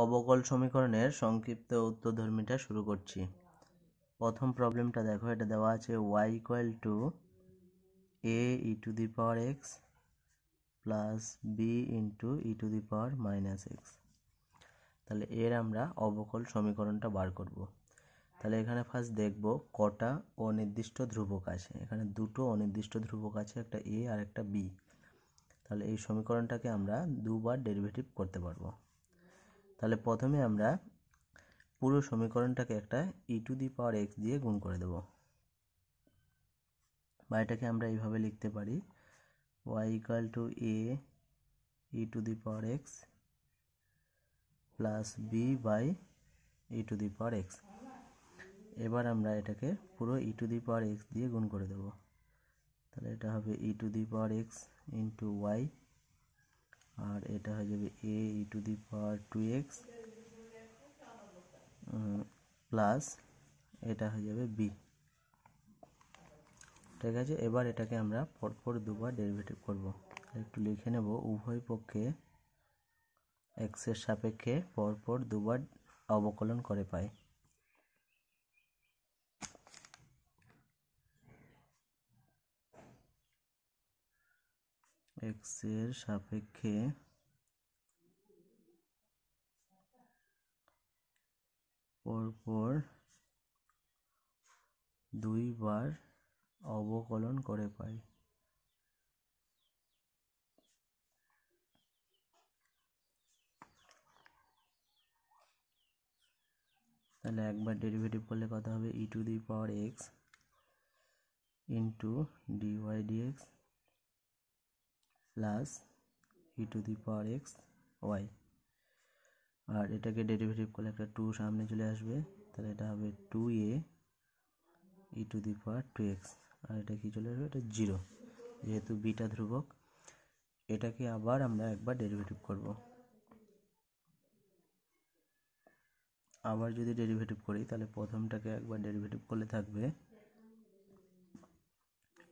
অবকল সমীকরণের সংক্ষিপ্ত উত্তরধর্মীটা শুরু করছি। প্রথম প্রবলেমটা দেখো, এটা দেওয়া আছে y equal to a e to the power x plus b into e to the power minus x। তাহলে এর আমরা অবকল সমীকরণটা বার করব। তাহলে এখানে ফার্স্ট দেখব কটা অনির্দিষ্ট ধ্রুবক আছে। এখানে দুটো অনির্দিষ্ট ধ্রুবক আছে, একটা a আর একটা b। তাহলে এই সমীকরণটাকে আমরা দুবার ডেরিভেটিভ করতে পারবো। তাহলে প্রথমে আমরা পুরো সমীকরণটাকে একটা e to the power x দিয়ে গুণ করে দেব, বা এটাকে আমরা এইভাবে লিখতে পারি y equal to a e to the power x plus b by e to the power x। এবার আমরা এটাকে পুরো e to the power x দিয়ে গুণ করে দেব। তাহলে এটা হবে e to the power x into y, আর এটা হয়ে যাবে a e to the power 2x plus এটা হয়ে যাবে b। ঠিক আছে, এবার এটাকে আমরা পরপর দুবার ডেরিভেটিভ করব। একটু লিখে নেব, উভয় পক্ষে x এর সাপেক্ষে পরপর দুবার অবকলন করে পাই। x এর সাপেক্ষে পরপর দুইবার অবকলন করে পাই। তাহলে একবার ডেরিভেটিভ করলে কত হবে, e to the power x into dy dx plus e to the power x y। আর এটাকে ডেরিভেটিভ করলে একটা 2 সামনে চলে আসবে, তাহলে এটা হবে 2a e to the power 2x, আর এটা কি চলে আসবে, এটা 0, যেহেতু বিটা ধ্রুবক। এটাকে আবার আমরা একবার ডেরিভেটিভ করব। আবার যদি ডেরিভেটিভ করি তাহলে প্রথমটাকে একবার ডেরিভেটিভ করলে থাকবে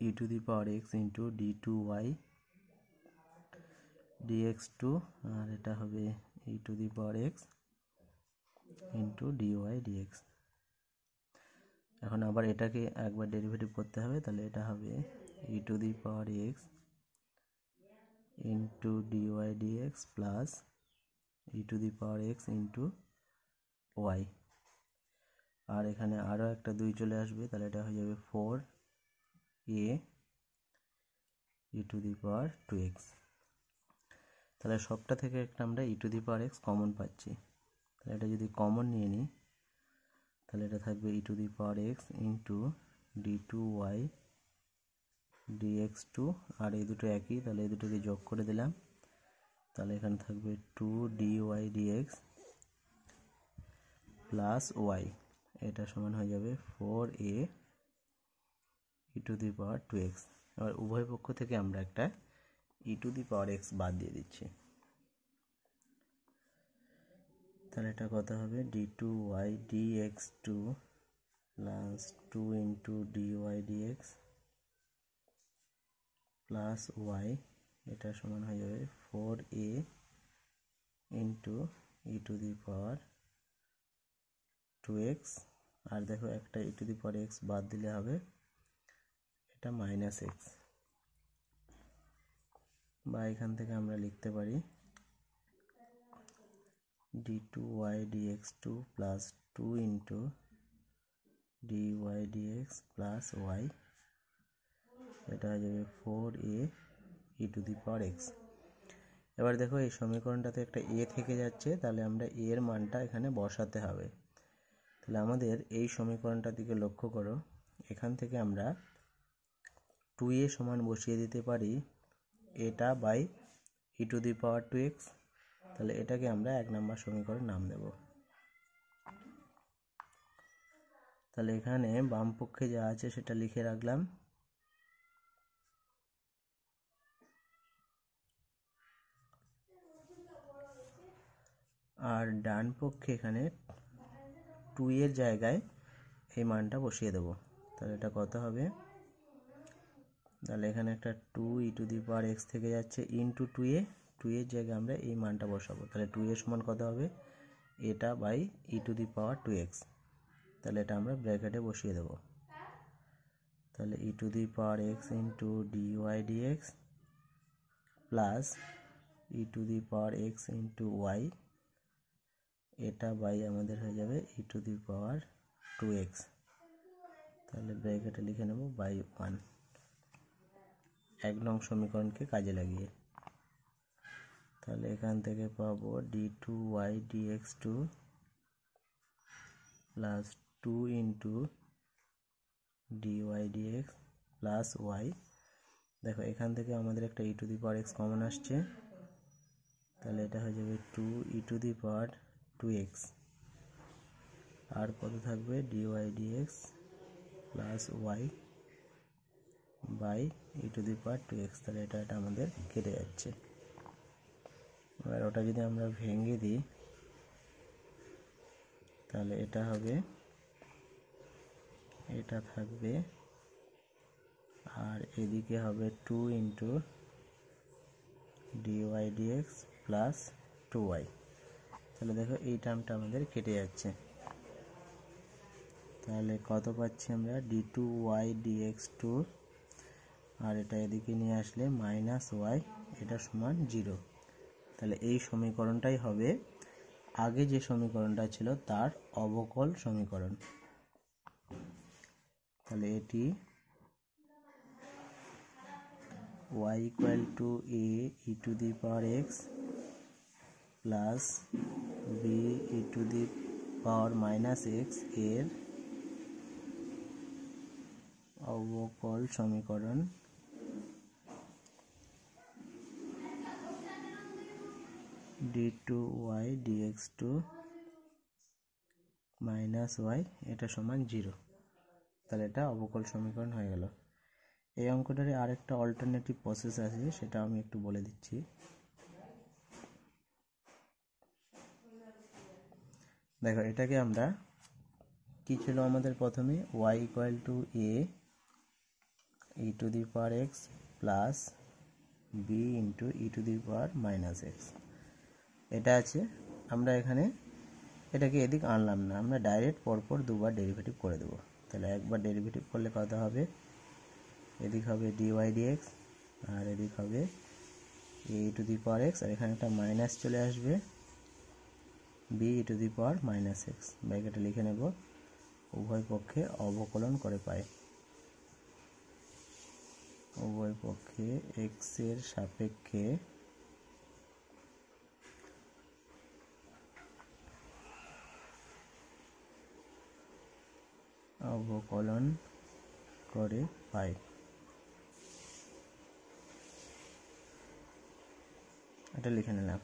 e to the power x into d2y dx2, আর এটা হবে e to the power x into dy dx। এখন আবার এটাকে একবার ডেরিভেটিভ করতে হবে, তাহলে এটা হবে e to the power x into dy dx plus e to the power x into y। আর এখানে আরও একটা 2 চলে আসবে, তাহলে এটা হয়ে যাবে 4a e to the power 2x। তাহলে সবটা থেকে একটা আমরা e to the power x common পাচ্ছি। তাহলে এটা যদি কমন নিয়ে নিই তাহলে এটা থাকবে e to the power x into d2y dx2, আর এই দুটো একই, তাহলে এই দুটোকে যোগ করে দিলাম। তাহলে এখানে থাকবে 2dy dx প্লাস y, এটা সমান হয়ে যাবে 4a e to the power 2x। এবার উভয় পক্ষ থেকে আমরা একটা e to the power x বাদ দিয়ে দিচ্ছি। তাহলে এটা কত হবে, d2y dx2 plus 2 into dy dx plus y, এটা সমান হয়ে যাবে 4a into e to the power 2x। আর দেখো একটা e to the power x বাদ দিলে হবে এটা মাইনাস x, বা এখান থেকে আমরা লিখতে পারি d2y dx2 plus 2 into dy dx plus y, এটা হয়ে যাবে 4a e to the power x। এবার দেখো এই সমীকরণটাতে একটা a থেকে যাচ্ছে, তাহলে আমরা a এর মানটা এখানে বসাতে হবে। তাহলে আমাদের এই সমীকরণটার দিকে লক্ষ্য করো, এখান থেকে আমরা 2a সমান বসিয়ে দিতে পারি এটা by e to the power 2x। তাহলে এটাকে আমরা 1 নম্বর সমীকরণ নাম দেব। তাহলে এখানে বাম পক্ষে যা আছে সেটা লিখে রাখলাম, আর ডান পক্ষে এখানে 2 এর জায়গায় এই মানটা বসিয়ে দেব। তাহলে এটা কত হবে, তাহলে এখানে একটা 2 e to the power x থেকে যাচ্ছে ইন্টু 2a, 2 এর জায়গায় আমরা এই মানটা বসাবো। তাহলে 2 এর সমান কত হবে, এটা বাই e⁻²x, তাহলে এটা আমরা ব্র্যাকেটে বসিয়ে দেব। তাহলে e⁻x into dy dx plus e⁻x into y, এটা বাই আমাদের হয়ে যাবে e⁻²x, তাহলে ব্র্যাকেটে লিখে নেব বাই 1, 1 নং সমীকরণকে কাজে লাগিয়ে। তাহলে এখান থেকে পাবো d2y dx2 plus 2 into dy dx plus y। দেখো এখান থেকে আমাদের একটা e⁻x কমন আসছে, তাহলে এটা হয়ে যাবে 2 e⁻²x, আর কত থাকবে dy dx plus y by e⁻²x, তাহলে এটা আমাদের কেটে যাচ্ছে। এবার ওটা যদি আমরা ভেঙে দিই তাহলে এটা হবে, এটা থাকবে, আর এদিকে হবে 2 into dy dx plus 2y, তাহলে দেখো এই টার্মটা আমাদের কেটে যাচ্ছে। তাহলে কত পাচ্ছি আমরা d2y dx2, আর এটা এদিকে নিয়ে আসলে মাইনাস y, এটা সমান 0। তাহলে এই সমীকরণটাই হবে আগে যে সমীকরণটা ছিল তার অবকল সমীকরণ। তাহলে এটি y equal to a e⁻x plus b e⁻−x এর অবকল সমীকরণ d2y dx2 মাইনাস y, এটা সমান 0। তাহলে এটা অবকল সমীকরণ হয়ে গেল। এই অঙ্কটারে আরেকটা অল্টারনেটিভ প্রসেস আছে, সেটা আমি একটু বলে দিচ্ছি। দেখো এটাকে আমরা, কি ছিল আমাদের প্রথমে, y equal to a e⁻x plus b into e⁻−x, এটা আছে। আমরা এখানে এটাকে এদিক আনলাম না, আমরা ডাইরেক্ট পরপর দুবার ডেরিভেটিভ করে দেবো। তাহলে একবার ডেরিভেটিভ করলে কত হবে, এদিক হবে dy dx আর এদিক হবে e⁻x, আর এখানে একটা মাইনাস চলে আসবে b e⁻−x, ব্র্যাকেটে লিখে নেব, উভয় পক্ষে অবকলন করে পাই। উভয় পক্ষে x এর সাপেক্ষে অবকলন করে পাই। এটা লিখে নিলাম।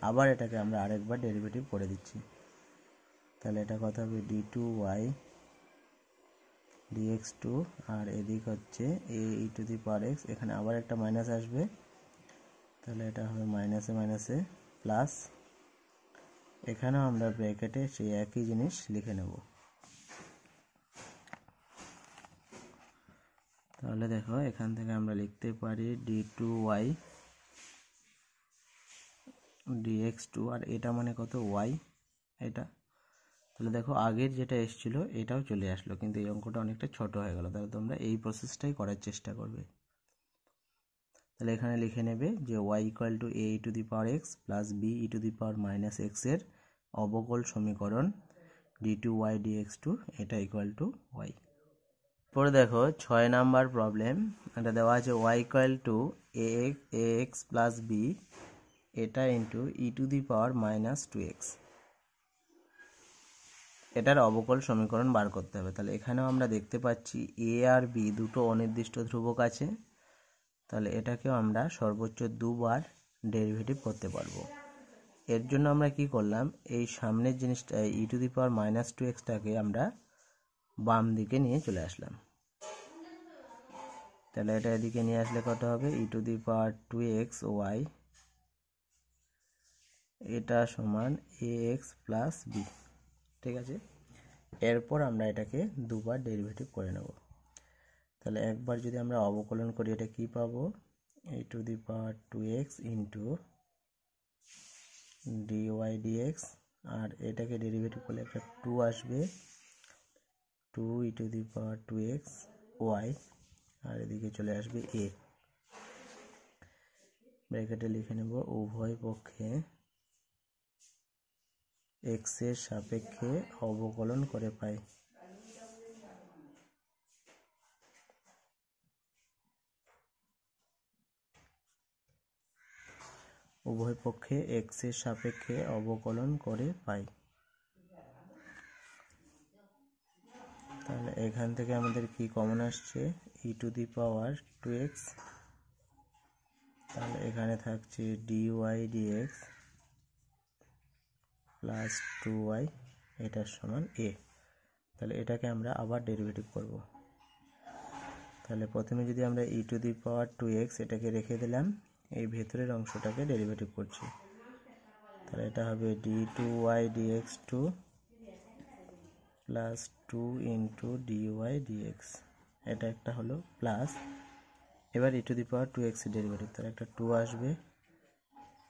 আবার এটাকে আমরা আরেকবার ডেরিভেটিভ করে দিচ্ছি। তাহলে এটা কত হবে d2y dx2, আর এদিক হচ্ছে a e⁻x, এখানে আবার একটা মাইনাস আসবে, তাহলে এটা হবে মাইনাসে মাইনাসে প্লাস, এখানেও আমরা ব্র্যাকেটে সেই একই জিনিস লিখে নেব। তাহলে দেখো এখান থেকে আমরা লিখতে পারি d2y dx2, আর এটা মানে কত y, এটা। তাহলে দেখো আগের যেটা এসেছিল এটাও চলে আসলো, কিন্তু এই অঙ্কটা অনেকটা ছোট হয়ে গেল। তাহলে তোমরা এই প্রসেসটাই করার চেষ্টা করবে। তাহলে এখানে লিখে নেবে যে y equal to a e⁻x plus b e⁻−x এর অবকল সমীকরণ d2y dx2, এটা ইকুয়াল টু y। পরে দেখো 6 নাম্বার প্রবলেম, এটা দেওয়া আছে y equal two ax plus b, এটা ইন্টু e⁻−2x, এটার অবকল সমীকরণ বার করতে হবে। তাহলে এখানেও আমরা দেখতে পাচ্ছি a আর b দুটো অনির্দিষ্ট ধ্রুবক আছে, তাহলে এটাকেও আমরা সর্বোচ্চ দুবার ডেরিভেটিভ করতে পারবো। এর জন্য আমরা কি করলাম, এই সামনের জিনিসটা e⁻−2x-টাকে আমরা বাম দিকে নিয়ে চলে আসলাম। তাহলে এটা এদিকে নিয়ে আসলে কত হবে e⁻2xy, এটা সমান ax প্লাস b, ঠিক আছে। এরপর আমরা এটাকে দুবার ডেরিভেটিভ করে নেব। তাহলে একবার যদি আমরা অবকলন করি, এটা কি পাবো, e⁻2x ইন্টু dy dx আর এটাকে ডেরিভেটিভ করলে একটা 2 আসবে, 2 e to the power 2x y, আর এদিকে চলে আসবে a। ব্র্যাকেটে লিখে নেব উভয় পক্ষে x এর সাপেক্ষে অবকলন করে পাই। উভয় পক্ষে x এর সাপেক্ষে অবকলন করে পাই। তাহলে এখান থেকে আমাদের কি কমন আসছে, e to the power 2x, তাহলে এখানে থাকছে dy dx প্লাস 2y, এটার সমান a। তাহলে এটাকে আমরা আবার ডেরিভেটিভ করব। তাহলে প্রথমে যদি আমরা e to the power 2x এটাকে রেখে দিলাম, এই ভেতরের অংশটাকে ডেরিভেটিভ করছি, তাহলে এটা হবে d2y dx2 plus 2 into dy dx, এটা একটা হলো প্লাস। এবার e to the power 2x এর ডেরিভেটিভ, তাহলে একটা 2 আসবে,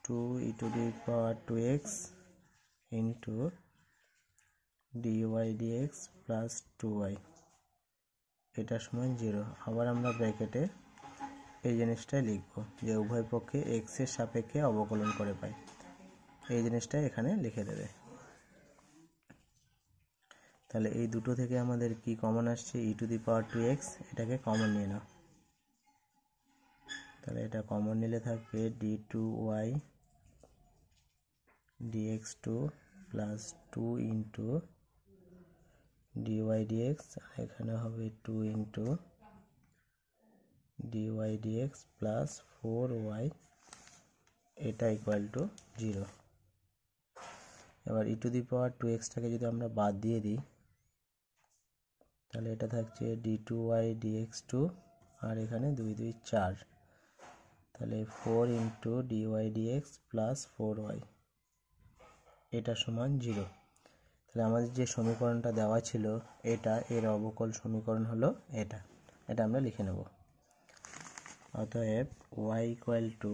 2 e to the power 2x into dy dx plus 2y, এটা সমান 0। আবার আমরা ব্র্যাকেটে এই জিনিসটাই লিখব যে উভয় পক্ষে x এর সাপেক্ষে অবকলন করে পাই, এই জিনিসটা এখানে লিখে দেবে। তাহলে এই দুটো থেকে আমাদের কি কমন আসছে, e to the power 2x, এটাকে কমন নিয়ে নাও। তাহলে এটা কমন নিলে থাকবে d2y dx2 plus 2 into dy dx, আর এখানে হবে 2 into dy dx plus 4y, এটা ইকুয়াল টু 0। এবার e টু দি পাওয়ার 2xটাকে যদি আমরা বাদ দিয়ে দিই, তাহলে এটা থাকছে d2y dx2, আর এখানে 2 2 4, তাহলে 4 into dy dx plus 4y, এটা সমান 0। তাহলে আমাদের যে সমীকরণটা দেওয়া ছিল এটা, এর অবকল সমীকরণ হলো এটা, এটা আমরা লিখে নেব। অতএব y equal two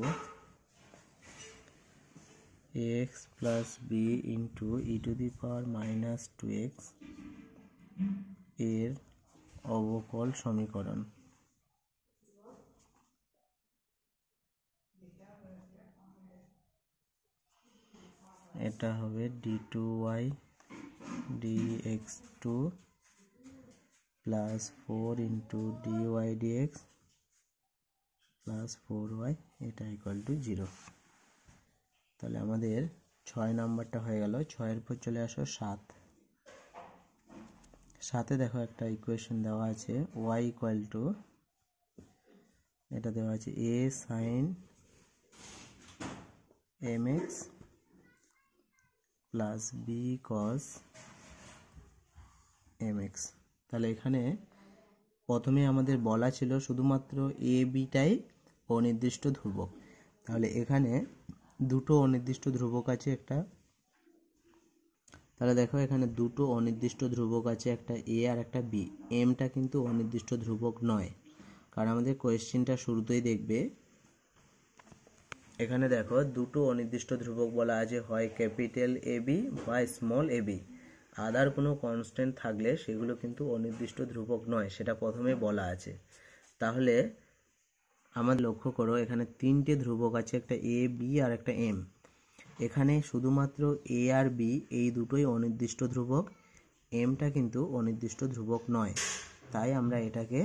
ax plus b into E two the power minus 2x এর অবকল সমীকরণ। এটা হবে d2y dx2 plus 4 into dy dx plus 4y, এটা ইকুয়াল টু 0। তাহলে আমাদের 6 নাম্বারটা হয়ে গেল। 6-এর পর চলে আসো 7। 7-এ দেখো একটা ইকুয়েশন দেওয়া আছে y ইকুয়াল টু, এটা দেওয়া আছে a sin mx plus b cos mx। তাহলে এখানে প্রথমে আমাদের বলা ছিল শুধুমাত্র a bটাই অনির্দিষ্ট ধ্রুবক, তাহলে এখানে দুটো অনির্দিষ্ট ধ্রুবক আছে একটা, তাহলে দেখো এখানে দুটো অনির্দিষ্ট ধ্রুবক আছে, একটা a আর একটা b। mটা কিন্তু অনির্দিষ্ট ধ্রুবক নয়, কারণ আমাদের কোয়েশ্চেনটা শুরুতেই দেখবে এখানে দেখো দুটো অনির্দিষ্ট ধ্রুবক বলা আছে, হয় ক্যাপিটাল ab বা স্মল ab। আদার কোনো কনস্ট্যান্ট থাকলে সেগুলো কিন্তু অনির্দিষ্ট ধ্রুবক নয়, সেটা প্রথমে বলা আছে। তাহলে আমাদের লক্ষ্য করো এখানে তিনটে ধ্রুবক আছে, একটা a b আর একটা m। এখানে শুধুমাত্র a আর b এই দুটোই অনির্দিষ্ট ধ্রুবক, mটা কিন্তু অনির্দিষ্ট ধ্রুবক নয়, তাই আমরা এটাকে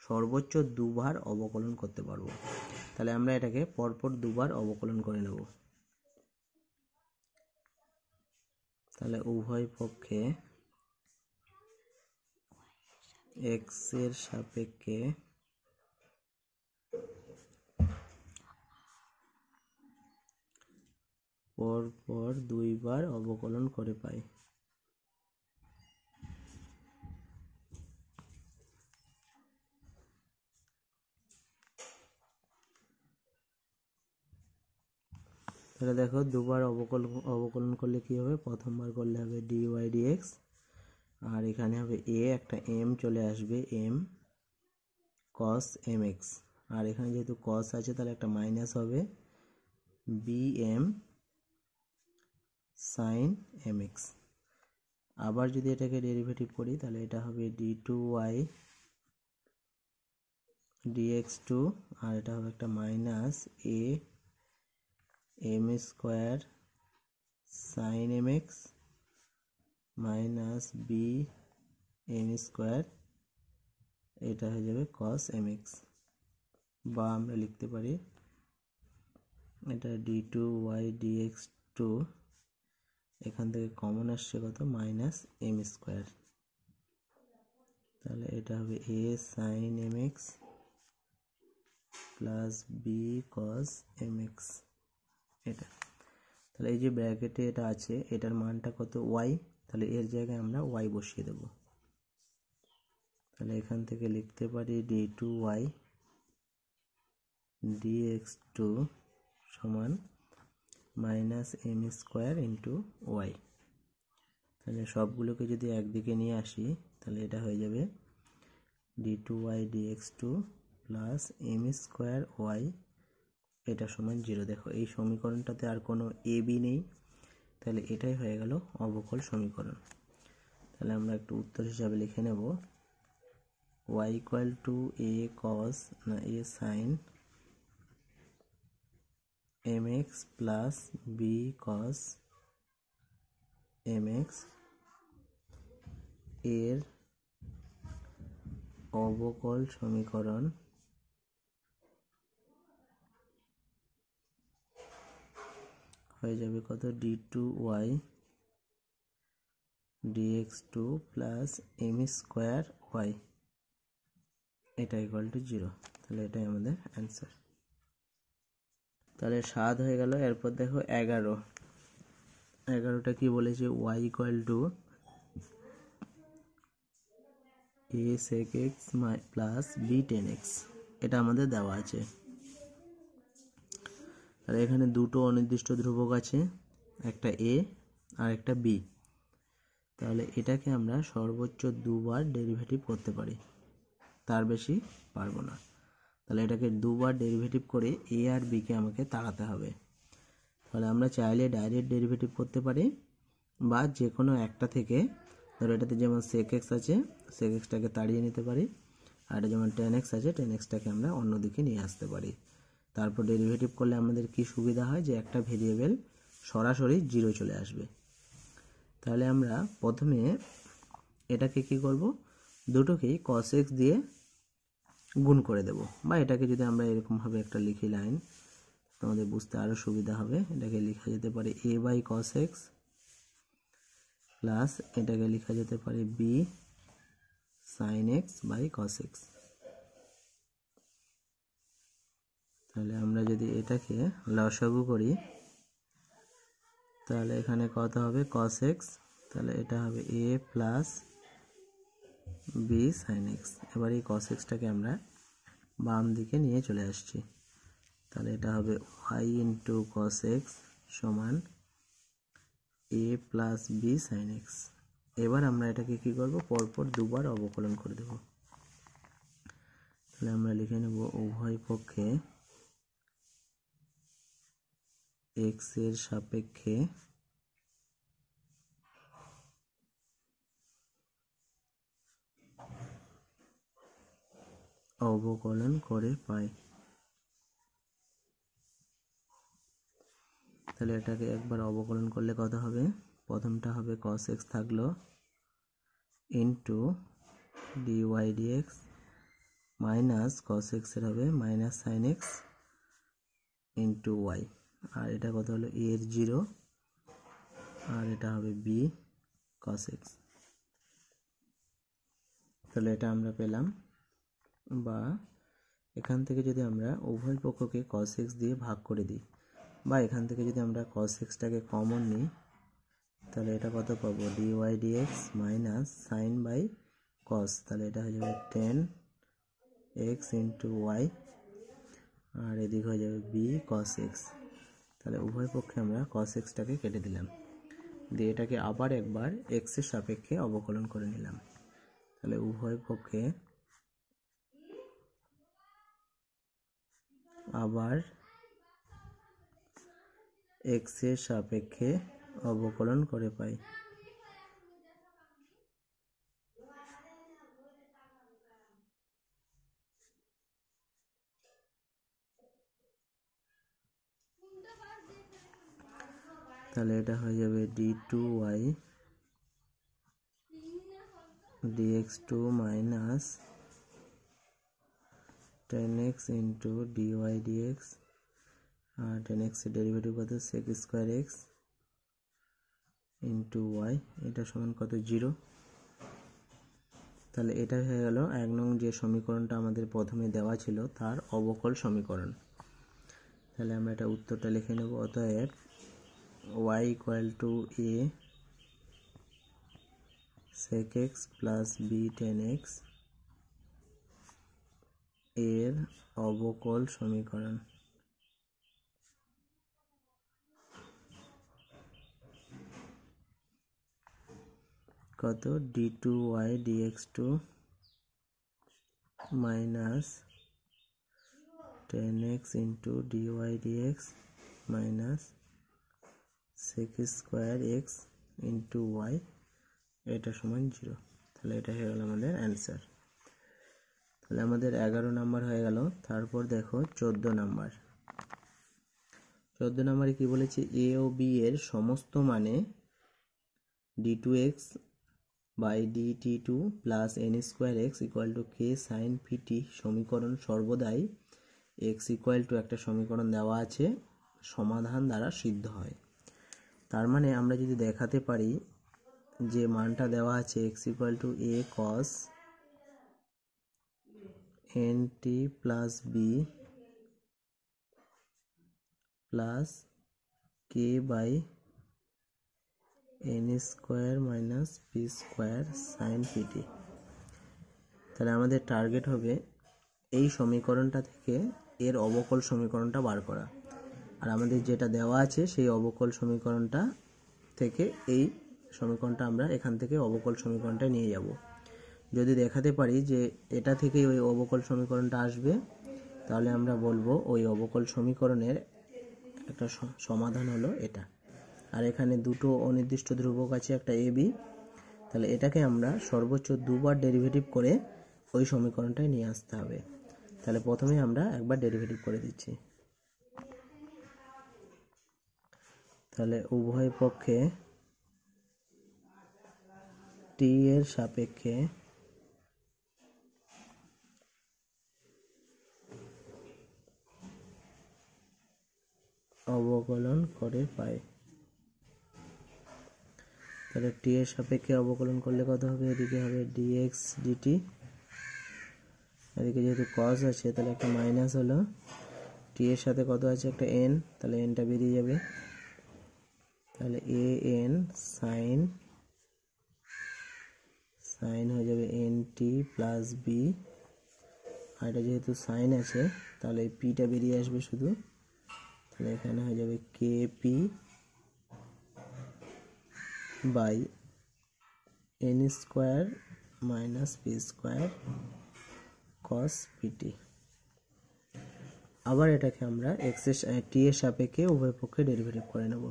সর্বোচ্চ দুবার অবকলন করতে পারবো। তাহলে আমরা এটাকে পরপর দুবার অবকলন করে নেব। তাহলে উভয় পক্ষে x এর সাপেক্ষে পরপর দুইবার অবকলন করে পাই। তাহলে দেখো দুবার অবকলন করলে কি হবে, প্রথমবার করলে হবে dy dx, আর এখানে হবে a, একটা m চলে আসবে m cos mx, আর এখানে যেহেতু cos আছে তাহলে একটা মাইনাস হবে bm সাইন mx। আবার যদি এটাকে ডেরিভেটিভ করি তাহলে এটা হবে d2y dx2, আর এটা হবে একটা minus a m square sine mx minus b m square, এটা হয়ে যাবে cos mx। বা আমরা লিখতে পারি এটা d2y dx2, এখান থেকে কমন আসছে কত, মাইনাস m স্কোয়ার, তাহলে এটা হবে a sine mx plus b cos mx। এটা তাহলে এই যে ব্র্যাকেটে এটা আছে, এটার মানটা কত, y, তাহলে এর জায়গায় আমরা y বসিয়ে দেব। তাহলে এখান থেকে লিখতে পারি d2y dx2 সমান minus m square into y। তাহলে সবগুলোকে যদি একদিকে নিয়ে আসি তাহলে এটা হয়ে যাবে d2y dx2 plus m square y, এটা সমান 0। দেখো এই সমীকরণটাতে আর কোনো এ বি নেই, তাহলে এটাই হয়ে গেল অবকল সমীকরণ। তাহলে আমরা একটু উত্তর হিসাবে লিখে নেব y equal to a cos না a sin mx plus b cos mx এর অবকল সমীকরণ হয়ে যাবে কত, d2y dx2 plus m square y, এটা ইকুয়াল টু 0। তাহলে এটাই আমাদের অ্যান্সার। তাহলে 7 হয়ে গেল। এরপর দেখো 11টা কি বলেছে, y equal to a sec x plus b tan x, এটা আমাদের দেওয়া আছে। আর এখানে দুটো অনির্দিষ্ট ধ্রুবক আছে, একটা a আর একটা b। তাহলে এটাকে আমরা সর্বোচ্চ দুবার ডেরিভেটিভ করতে পারি, তার বেশি পারবো না। তাহলে এটাকে দুবার ডেরিভেটিভ করে a আর b কে আমাকে তাড়াতে হবে। তাহলে আমরা চাইলে ডাইরেক্ট ডেরিভেটিভ করতে পারি, বা যে কোনো একটা থেকে, ধরো এটাতে যেমন sec x আছে, sec x টাকে তাড়িয়ে নিতে পারি, আর এটা যেমন tan x আছে, tan x টাকে আমরা অন্যদিকে নিয়ে আসতে পারি। তারপর ডেরিভেটিভ করলে আমাদের কি সুবিধা হয়, যে একটা ভেরিয়েবল সরাসরি 0 চলে আসবে। তাহলে আমরা প্রথমে এটাকে কি করব, দুটোকেই cos x দিয়ে গুণ করে দেব, বা এটাকে যদি আমরা এরকমভাবে একটা লিখি লাইন, তোমাদের বুঝতে আরও সুবিধা হবে। এটাকে লেখা যেতে পারে a by cos x plus এটাকে লেখা যেতে পারে b sin x by cos x। তাহলে আমরা যদি এটাকে লসাগু করি তাহলে এখানে কত হবে, cos x, তাহলে এটা হবে a plus b sin x। এবার এই cos x টাকে আমরা বাম দিকে নিয়ে চলে আসছি, তাহলে এটা হবে y ইন্টু cos x সমান a plus b sin x। এবার আমরা এটাকে কি করব, পরপর দুবার অবকলন করে দেব। তাহলে আমরা লিখে নেব উভয় পক্ষে x এর সাপেক্ষে অবকলন করে পাই। তাহলে এটাকে একবার অবকলন করলে কত হবে, প্রথমটা হবে cos x থাকলো into dy dx minus cos x এর হবে minus sin x into y, আর এটা কত হলো a এর 0, আর এটা হবে b cos x। তাহলে এটা আমরা পেলাম। বা এখান থেকে যদি আমরা উভয় পক্ষকে cos x দিয়ে ভাগ করে দিই, বা এখান থেকে যদি আমরা cos x টাকে কমন নিই, তাহলে এটা কত পাবো, dy dx minus sine by cos, তাহলে এটা হয়ে যাবে tan x ইন্টু y, আর এদিক হয়ে যাবে b cos x। তাহলে উভয় পক্ষে আমরা cos x টাকে কেটে দিলাম, দিয়ে এটাকে আবার একবার x এর সাপেক্ষে অবকলন করে নিলাম। তাহলে উভয় পক্ষে আবার x এর সাপেক্ষে অবকলন করে পাই। তাহলে এটা হয়ে যাবে d2y dx2 minus 10x into dy dx আর 10x এর ডেরিভেটিভ কত sec square x into y, এটা সমান কত 0। তাহলে এটা হয়ে গেল 1 নং যে সমীকরণটা আমাদের প্রথমে দেওয়া ছিল তার অবকল সমীকরণ। তাহলে আমরা এটা উত্তরটা লিখে নেব। অতএব y equal to a sec x plus b tan x এর অবকল সমীকরণ। কত d2y dx2 minus 10x into dy dx minus sec square x into y, এটা সমান 0। তাহলে এটা হয়ে গেল আমাদের অ্যান্সার। তাহলে আমাদের 11 নাম্বার হয়ে গেল। তারপর দেখো 14 নাম্বার। 14 নাম্বারে কি বলেছে, a ও b এর সমস্ত মানে d2x by dt2 plus n square x equal to k sin pt সমীকরণ সর্বদাই x equal to একটা সমীকরণ দেওয়া আছে সমাধান দ্বারা সিদ্ধ হয়। তার মানে আমরা যদি দেখাতে পারি যে মানটা দেওয়া আছে x equal to a cos nt plus b plus k by n square minus p square sin pt। তাহলে আমাদের টার্গেট হবে এই সমীকরণটা থেকে এর অবকল সমীকরণটা বার করা। আর আমাদের যেটা দেওয়া আছে সেই অবকল সমীকরণটা থেকে এই সমীকরণটা আমরা এখান থেকে অবকল সমীকরণটা নিয়ে যাব। যদি দেখাতে পারি যে এটা থেকেই ওই অবকল সমীকরণটা আসবে, তাহলে আমরা বলবো ওই অবকল সমীকরণের একটা সমাধান হলো এটা। আর এখানে দুটো অনির্দিষ্ট ধ্রুবক আছে, একটা a b, তাহলে এটাকে আমরা সর্বোচ্চ দুবার ডেরিভেটিভ করে ওই সমীকরণটায় নিয়ে আসতে হবে। তাহলে প্রথমে আমরা একবার ডেরিভেটিভ করে দিচ্ছি। তাহলে উভয় পক্ষে t এর সাপেক্ষে অবকলন করে পাই। তাহলে t এর সাপেক্ষে অবকলন করলে কত হবে, এদিকে হবে dx dt, এদিকে যেহেতু cos আছে তাহলে একটা মাইনাস হলো, t এর সাথে কত আছে একটা n, তাহলে nটা বেরিয়ে যাবে। তাহলে an sin হয়ে যাবে nt প্লাস b, আর এটা যেহেতু সাইন আছে তাহলে পিটা বেরিয়ে আসবে শুধু, তাহলে এখানে হয়ে যাবে kp by n square minus P square cos pt। আবার এটাকে আমরা t এর সাপেক্ষে উভয় পক্ষে ডেরিভেটিভ করে নেব।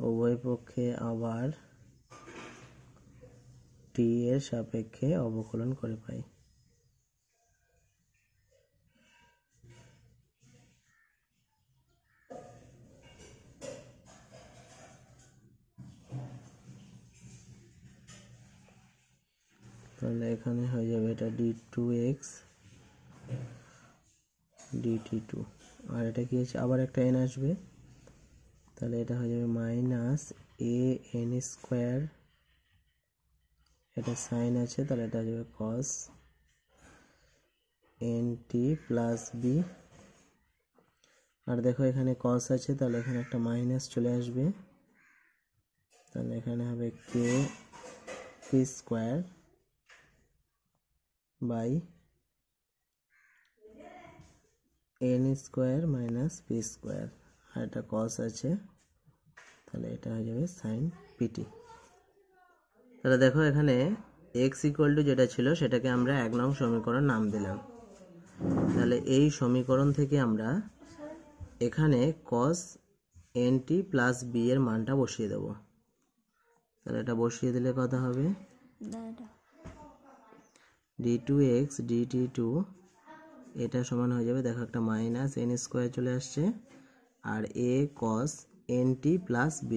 উভয় পক্ষে আবার t এর সাপেক্ষে অবকলন করে পাই। তাহলে এখানে হয়ে যাবে এটা d2x dt2, আর এটা কি আছে আবার একটা n আসবে, তাহলে এটা হয়ে যাবে মাইনাস an স্কোয়ার, এটা সাইন আছে তাহলে এটা হয়ে যাবে cos nt প্লাস b, আর দেখো এখানে cos আছে তাহলে এখানে একটা মাইনাস চলে আসবে, তাহলে এখানে হবে k p square by n square minus P square, আর এটা cos আছে তাহলে এটা হয়ে যাবে sin pt। তাহলে দেখো এখানে x ইকুয়াল টু যেটা ছিল সেটাকে আমরা 1 নং সমীকরণ নাম দিলাম। তাহলে এই সমীকরণ থেকে আমরা এখানে cos nt প্লাস b এর মানটা বসিয়ে দেব। তাহলে এটা বসিয়ে দিলে কত হবে, d2x dt2 এটা সমান হয়ে যাবে, দেখো একটা মাইনাস n স্কোয়ার চলে আসছে, আর a cos nt plus b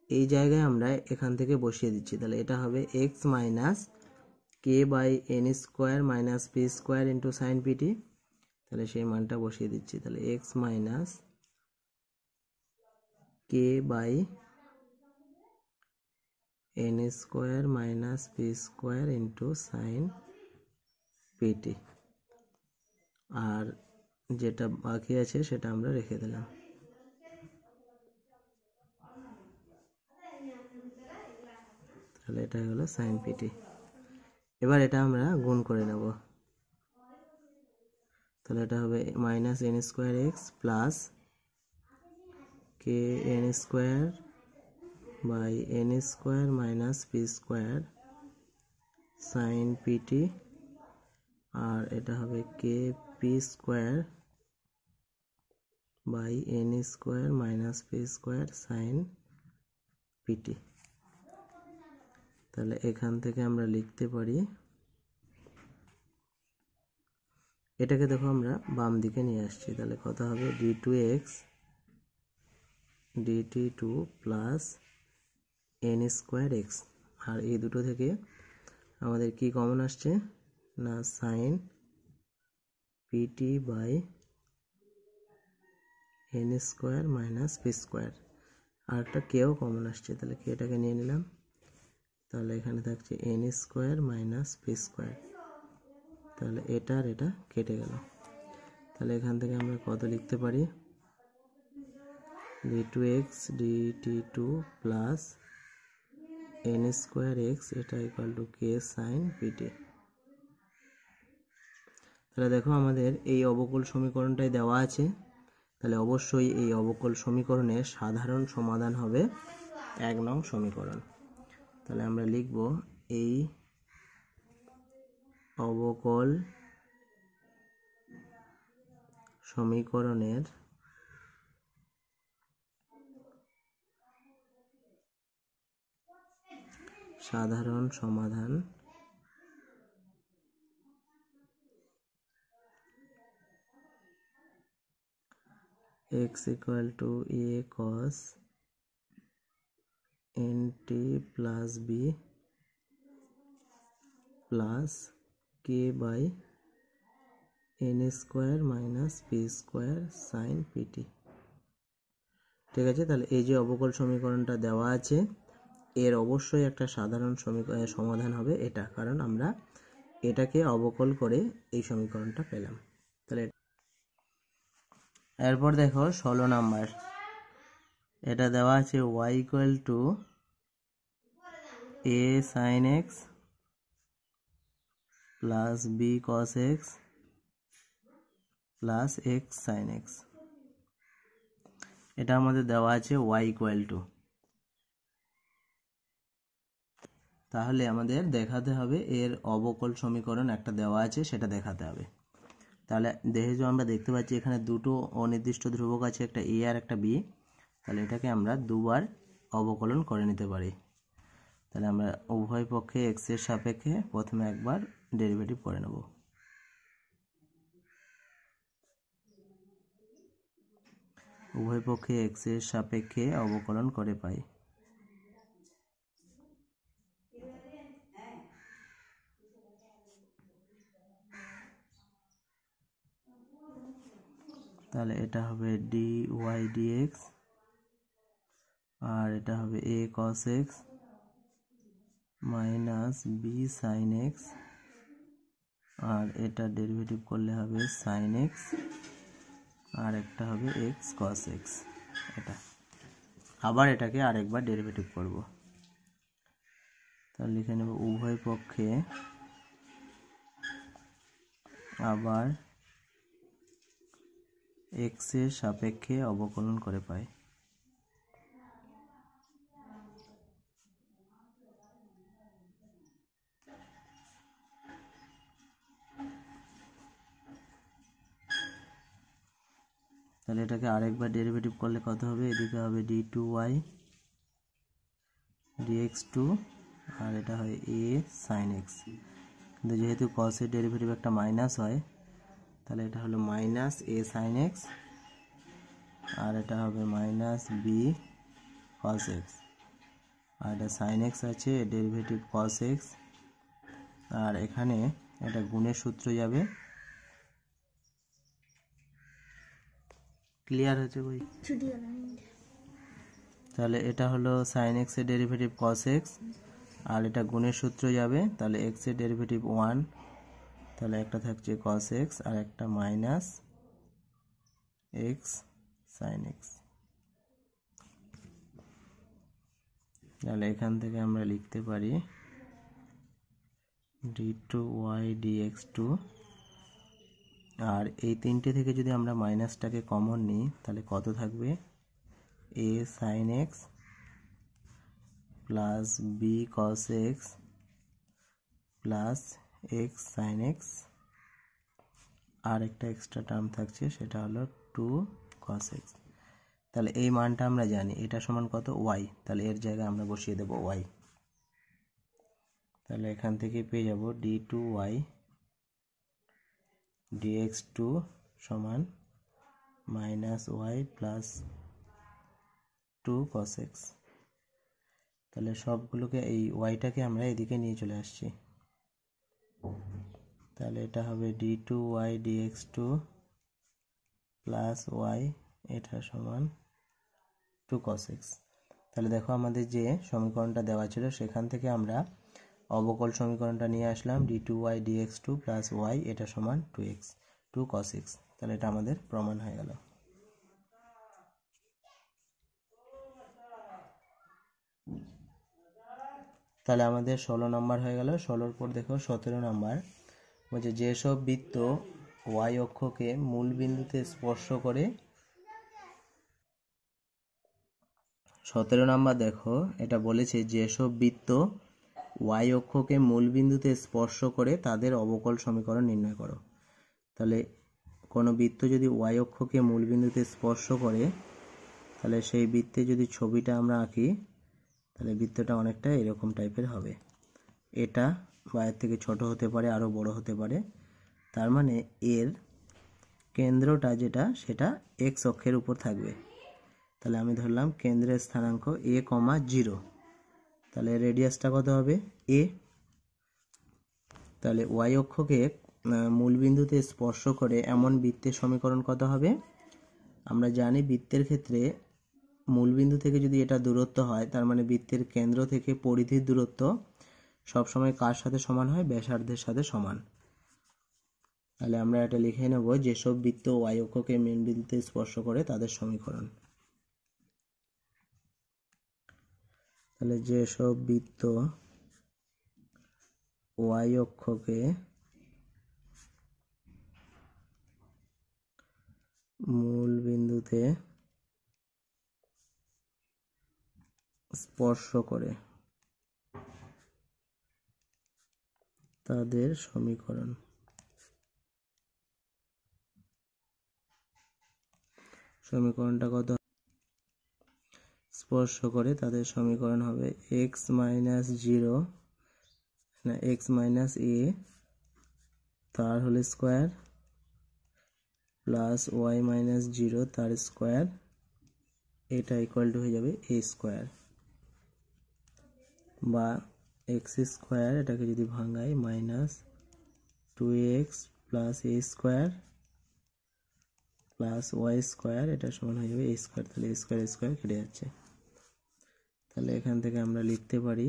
এই জায়গায় আমরা এখান থেকে বসিয়ে দিচ্ছি। তাহলে এটা হবে x minus k by n square minus P square into sine p t. তাহলে সেই মানটা বসিয়ে দিচ্ছি। তাহলে x minus k by n square minus P square into sine p t, আর যেটা বাকি আছে সেটা আমরা রেখে দিলাম। তাহলে এটা হলো সাইন পিটি। এবার এটা আমরা গুণ করে নেব। তাহলে এটা হবে minus n square x plus k n square by n square minus P square sine p t, আর এটা হবে k p square by n square minus P square sine p t. তাহলে এখান থেকে আমরা লিখতে পারি, এটাকে দেখো আমরা বাম দিকে নিয়ে আসছি। তাহলে কত হবে d2x dt2 plus n square x, আর এই দুটো থেকে আমাদের কি কমন আসছে না sine p t by n square minus P square, আর একটা কেও কমন আসছে। তাহলে কেটাকে নিয়ে নিলাম। তাহলে এখানে থাকছে N square minus P square. তাহলে এটা আর এটা কেটে গেল। তাহলে এখান থেকে আমরা কত লিখতে পারি, d2x dt2 plus n square x এটা equal to k sine p t. তাহলে দেখো আমাদের এই অবকল সমীকরণটাই দেওয়া আছে। তাহলে অবশ্যই এই অবকল সমীকরণের সাধারণ সমাধান হবে 1 নং সমীকরণ। তাহলে আমরা লিখব এই অবকল সমীকরণের সাধারণ সমাধান x equal to a cos nt plus b plus k by n square minus p square sin pt। ঠিক আছে, তাহলে এই যে অবকল সমীকরণটা দেওয়া আছে এর অবশ্যই একটা সাধারণ সমাধান হবে এটা, কারণ আমরা এটাকে অবকল করে এই সমীকরণটা পেলাম। তাহলে এরপর দেখো 16 নাম্বার, এটা দেওয়া আছে y equal to a sin x plus b cos x plus x sin x। এটা আমাদের দেওয়া আছে y equal to, তাহলে আমাদের দেখাতে হবে এর অবকল সমীকরণ একটা দেওয়া আছে সেটা দেখাতে হবে। তাহলে যেহেতু আমরা দেখতে পাচ্ছি এখানে দুটো অনির্দিষ্ট ধ্রুবক আছে, একটা a আর একটা b, তাহলে এটাকে আমরা দুবার অবকলন করে নিতে পারি। তাহলে আমরা উভয় পক্ষে x এর সাপেক্ষে প্রথমে একবার ডেরিভেটিভ করে নেব। উভয় পক্ষে x এর সাপেক্ষে অবকলন করে পাই। তাহলে এটা হবে dy dx, আর এটা হবে a cos x minus b sin x, আর এটা ডেরিভেটিভ করলে হবে sin x, আর একটা হবে x cos x। এটা আবার এটাকে আরেকবার ডেরিভেটিভ করব। তাহলে লিখে নেব উভয় পক্ষে আবার x এর সাপেক্ষে অবকলন করে পাই। তাহলে এটাকে আরেকবার ডেরিভেটিভ করলে কত হবে, এদিকে হবে d2y dx2 আর এটা হয় a sin x, কিন্তু যেহেতু cos এর ডেরিভেটিভ একটা মাইনাস হয় তাহলে এটা হলো মাইনাস a sin x আর এটা হবে মাইনাস b cos x, আর এটা sin x আছে, ডেরিভেটিভ cos x, আর এখানে এটা গুণের সূত্র যাবে। ক্লিয়ার হচ্ছে বই? তাহলে এটা হলো sin x এর ডেরিভেটিভ cos x আর এটা গুণের সূত্র যাবে, তাহলে x এর ডেরিভেটিভ 1, তাহলে একটা থাকছে cos x আর একটা মাইনাস x sin x। তাহলে এখান থেকে আমরা লিখতে পারি d2y dx2, আর এই তিনটে থেকে যদি আমরা মাইনাসটাকে কমন নিই তাহলে কত থাকবে, a sin x plus b cos x plus x sin x, আর একটা এক্সট্রা টার্ম থাকছে সেটা হলো 2 cos x। তাহলে এই মানটা আমরা জানি, এটা সমান কত, y, তাহলে এর জায়গায় আমরা বসিয়ে দেব y। তাহলে এখান থেকে পেয়ে যাব d2y dx2 সমান minus y plus 2 cos x। তাহলে সবগুলোকে এই ওয়াইটাকে আমরা এদিকে নিয়ে চলে আসছি, তাহলে এটা হবে d2y dx2 প্লাস y, এটা সমান 2 cos x। তাহলে দেখো আমাদের যে সমীকরণটা দেওয়া ছিল সেখান থেকে আমরা অবকল সমীকরণটা নিয়ে আসলাম, d2y dx2 প্লাস y, এটা সমান 2 cos x। তাহলে এটা আমাদের প্রমাণ হয়ে গেল। তাহলে আমাদের 16 নম্বর হয়ে গেল। 16-র পর দেখো 17 নম্বর বলছে যেসব বৃত্ত y অক্ষকে মূল বিন্দুতে স্পর্শ করে। 17 নম্বর দেখো এটা বলেছে যেসব বৃত্ত y অক্ষকে মূল বিন্দুতে স্পর্শ করে তাদের অবকল সমীকরণ নির্ণয় করো। তাহলে কোনো বৃত্ত যদি y অক্ষকে মূল বিন্দুতে স্পর্শ করে তাহলে সেই বৃত্তে যদি ছবিটা আমরা আঁকি তাহলে বৃত্তটা অনেকটা এরকম টাইপের হবে। এটা বা এর থেকে ছোট হতে পারে, আরও বড় হতে পারে। তার মানে এর কেন্দ্রটা যেটা সেটা x অক্ষের উপর থাকবে। তাহলে আমি ধরলাম কেন্দ্রের স্থানাঙ্ক a, 0। তাহলে রেডিয়াসটা কত হবে, a। তাহলে y অক্ষকে মূল বিন্দুতে স্পর্শ করে এমন বৃত্তের সমীকরণ কত হবে, আমরা জানি বৃত্তের ক্ষেত্রে মূলবিন্দু থেকে যদি এটা দূরত্ব হয় তার মানে বৃত্তের কেন্দ্র থেকে পরিধির দূরত্ব সবসময় কার সাথে সমান হয়, ব্যাসার্ধের সাথে সমান। তাহলে আমরা এটা লিখে নেব যেসব বৃত্ত y অক্ষকে মূল বিন্দুতে স্পর্শ করে তাদের সমীকরণ। তাহলে যেসব বৃত্ত y অক্ষকে মূল বিন্দুতে স্পর্শ করে তাদের সমীকরণ। সমীকরণটা কত, স্পর্শ করে তাদের সমীকরণ হবে x মাইনাস 0 না x মাইনাস a তার whole square plus y minus 0 তার স্কোয়ার, এটা ইকুয়াল টু হয়ে যাবে a স্কোয়ার, বা x স্কোয়ার এটাকে যদি ভাঙাই minus 2x plus a square plus y square, এটা সমান হয়ে যাবে a স্কোয়ার। তাহলে a স্কোয়ার স্কোয়ার কেটে যাচ্ছে। তাহলে এখান থেকে আমরা লিখতে পারি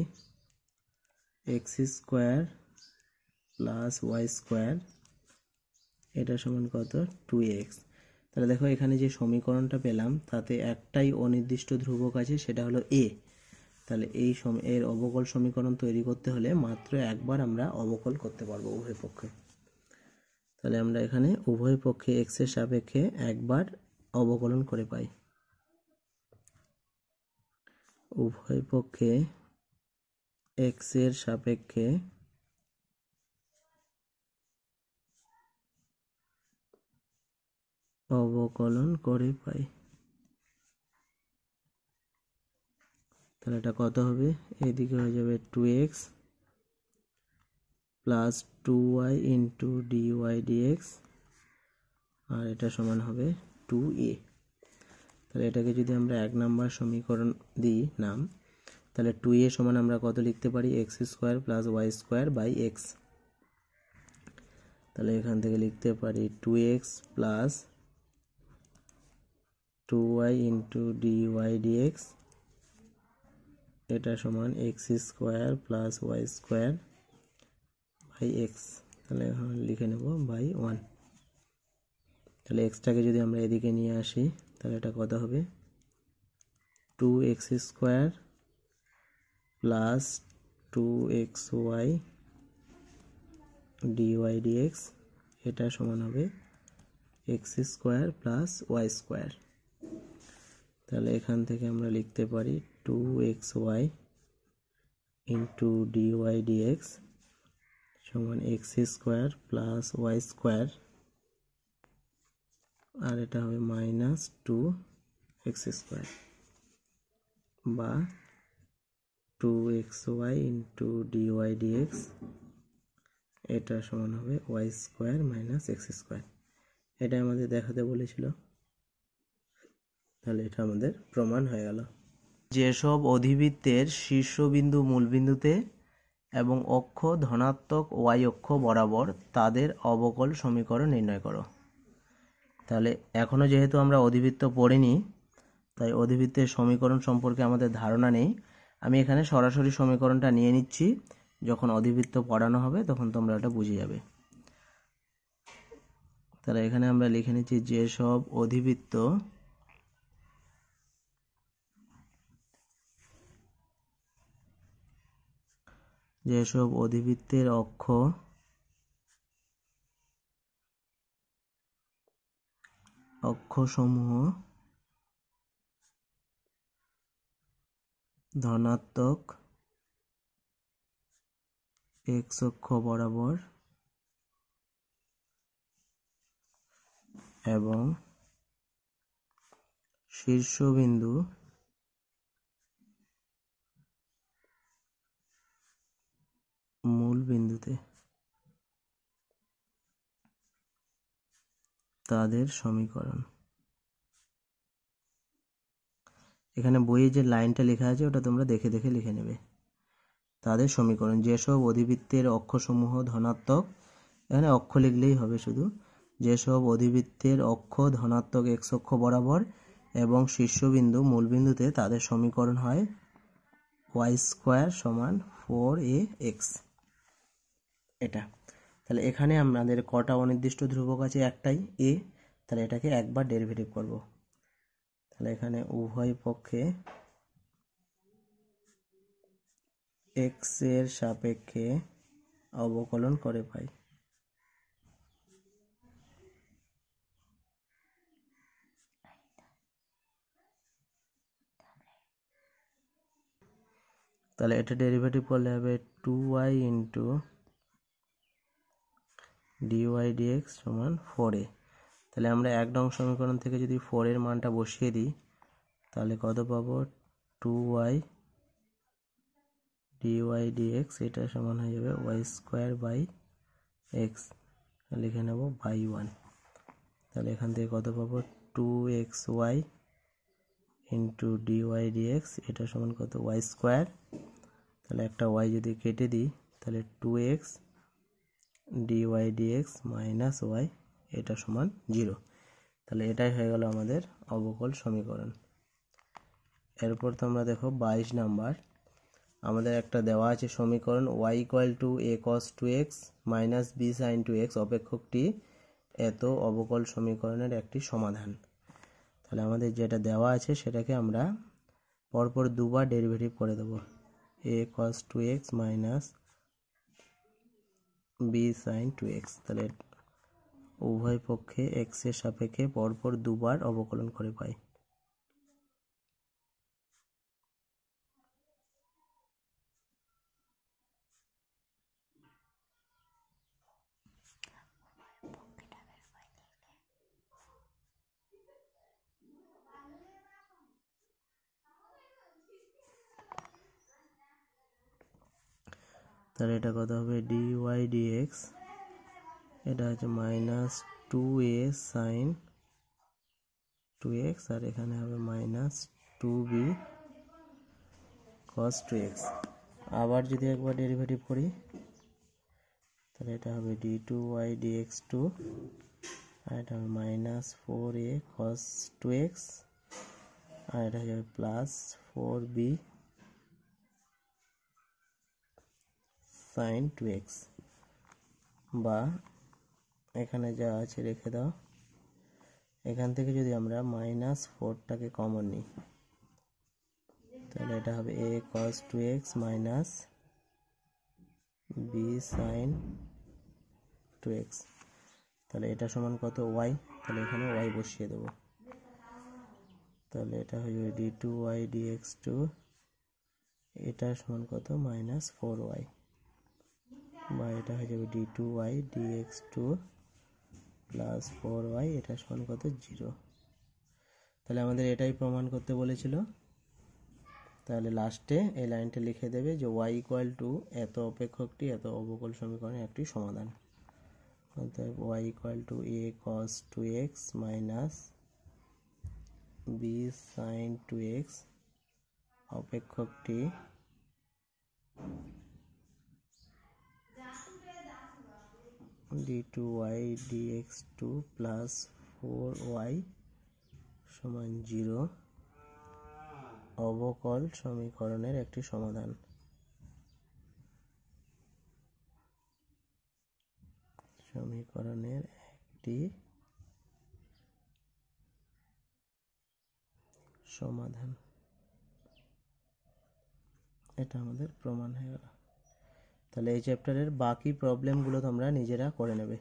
x square plus y square, এটা সমান কত, 2x। তাহলে দেখো এখানে যে সমীকরণটা পেলাম তাতে একটাই অনির্দিষ্ট ধ্রুবক আছে, সেটা হলো a। তাহলে এর অবকল সমীকরণ তৈরি করতে হলে মাত্র একবার আমরা অবকল করতে পারবো উভয় পক্ষে। তাহলে আমরা এখানে উভয় পক্ষে x এর সাপেক্ষে একবার অবকলন করে পাই। উভয় পক্ষে x এর সাপেক্ষে অবকলন করে পাই। তাহলে এটা কত হবে, এদিকে হয়ে যাবে 2x plus 2y into d y d x, আর এটা সমান হবে 2a। তাহলে এটাকে যদি আমরা 1 নম্বর সমীকরণ দিই নাম, তাহলে 2a সমান আমরা কত লিখতে পারি, x square plus y square by x. তাহলে এখান থেকে লিখতে পারি 2x plus 2y into d y d x, এটা সমান x square plus y square by x. তাহলে এখন লিখে নেব বাই 1। তাহলে এক্সটাকে যদি আমরা এদিকে নিয়ে আসি, তাহলে এটা কত হবে, 2x square plus 2xy dy d x, এটা সমান হবে x square plus y square. তাহলে এখান থেকে আমরা লিখতে পারি 2xy ইন্টু ডিওয়াই ডিএক্স সমান x square plus y square, আর এটা হবে মাইনাস 2x স্কোয়ার, বা 2xy ইন্টু ডিওয়াই ডিএক্স, এটা সমান হবে y square minus x square. এটা আমাদের দেখাতে বলেছিল, তাহলে এটা আমাদের প্রমাণ হয়ে গেল। যেসব অধিবৃত্তের শীর্ষবিন্দু মূলবিন্দুতে এবং অক্ষ ধনাত্মক ওয়াই অক্ষ বরাবর, তাদের অবকল সমীকরণ নির্ণয় করো। তাহলে এখনও যেহেতু আমরা অধিবৃত্ত পড়িনি, তাই অধিবৃত্তের সমীকরণ সম্পর্কে আমাদের ধারণা নেই। আমি এখানে সরাসরি সমীকরণটা নিয়ে নিচ্ছি, যখন অধিবৃত্ত পড়ানো হবে তখন তোমরা এটা বুঝে যাবে। তাহলে এখানে আমরা লিখে নিচ্ছি যেসব অধিবৃত্ত অধিবৃত্তের অক্ষসমূহ ধনাত্মক এক্স অক্ষ বরাবর এবং শীর্ষবিন্দু মূল বিন্দুতে, তাদের সমীকরণ। এখানে বইয়ে যে লাইনটা লেখা আছে ওটা তোমরা দেখে দেখে লিখে নেবে। তাদের সমীকরণ, যেসব অধিবৃত্তের অক্ষসমূহ ধনাত্মক, এখানে অক্ষ লিখলেই হবে শুধু, যেসব অধিবৃত্তের অক্ষ ধনাত্মক এক্স অক্ষ বরাবর এবং শীর্ষবিন্দু মূলবিন্দুতে, তাদের সমীকরণ হয় ওয়াই স্কোয়ার সমান 4ax। এটা তাহলে এখানে আমাদের কটা অনির্দিষ্ট ধ্রুবক আছে, একটাই a, তাহলে এটাকে একবার ডেরিভেটিভ করব। তাহলে এখানে উভয় পক্ষে x এর সাপেক্ষে অবকলন করে পাই। তাহলে এটা ডেরিভেটিভ করলে হবে 2y ইন্টু ডিওয়াই ডিএক্স সমান 4a। তাহলে আমরা 1 নং সমীকরণ থেকে যদি 4 এর মানটা বসিয়ে দিই, তাহলে কত পাবো, 2y ডিওয়াই ডিএক্স, এটা সমান হয়ে যাবে ওয়াই স্কোয়ার বাই এক্স, লিখে নেব বাই 1। তাহলে এখান থেকে কত পাবো, 2xy ইন্টু ডিওয়াই ডিএক্স, এটা সমান কত, ওয়াই স্কোয়ার। তাহলে একটা ওয়াই যদি কেটে দিই, তাহলে 2x dy dx minus Y, এটা সমান 0। তাহলে এটাই হয়ে গেল আমাদের অবকল সমীকরণ। এরপর তোমরা দেখো 22 নাম্বার, আমাদের একটা দেওয়া আছে সমীকরণ y equal to a cos 2x minus b sin 2x অপেক্ষকটি এত অবকল সমীকরণের একটি সমাধান। তাহলে আমাদের যেটা দেওয়া আছে সেটাকে আমরা পরপর দুবার ডেরিভেটিভ করে দেব, a cos 2x minus b sin 2x। তাহলে উভয় পক্ষে x এর সাপেক্ষে পরপর দুবার অবকলন করে পাই। তাহলে এটা কত হবে dy dx, এটা হচ্ছে মাইনাস 2a সাইন 2x, আর এখানে হবে মাইনাস 2b cos 2x। আবার যদি একবার ডেরিভেটিভ করি তাহলে এটা হবে d2y dx2, আর এটা হবে মাইনাস 4a cos 2x, আর এটা হয়ে যাবে প্লাস 4b sin 2x, বা এখানে যা আছে রেখে দাও। এখান থেকে যদি আমরা মাইনাস 4টাকে কমন নিই তাহলে এটা হবে a cos 2x minus b sin 2x। তাহলে এটা সমান কত y, তাহলে এখানে y বসিয়ে দেব। তাহলে এটা হয়ে যাবে d2y dx2, এটা সমান কত মাইনাস 4y, বা এটা হয়ে যাবে d2y dx2 প্লাস 4y, এটা সমান কত 0। তাহলে আমাদের এটাই প্রমাণ করতে বলেছিল। তাহলে লাস্টে এই লাইনটা লিখে দেবে যে y ইকুয়াল টু এত অপেক্ষকটি এত অবকল সমীকরণের একটি সমাধান। অতএব y equal to a cos 2x minus b sin 2x অপেক্ষকটি d2y dx2 plus 4y সমান 0 অবকল সমীকরণের একটি সমাধান। সমীকরণের একটি সমাধান, এটা আমাদের প্রমাণ হয়ে গেল। তাহলে এই চ্যাপ্টারের বাকি প্রবলেমগুলো তোমরা নিজেরা করে নেবে।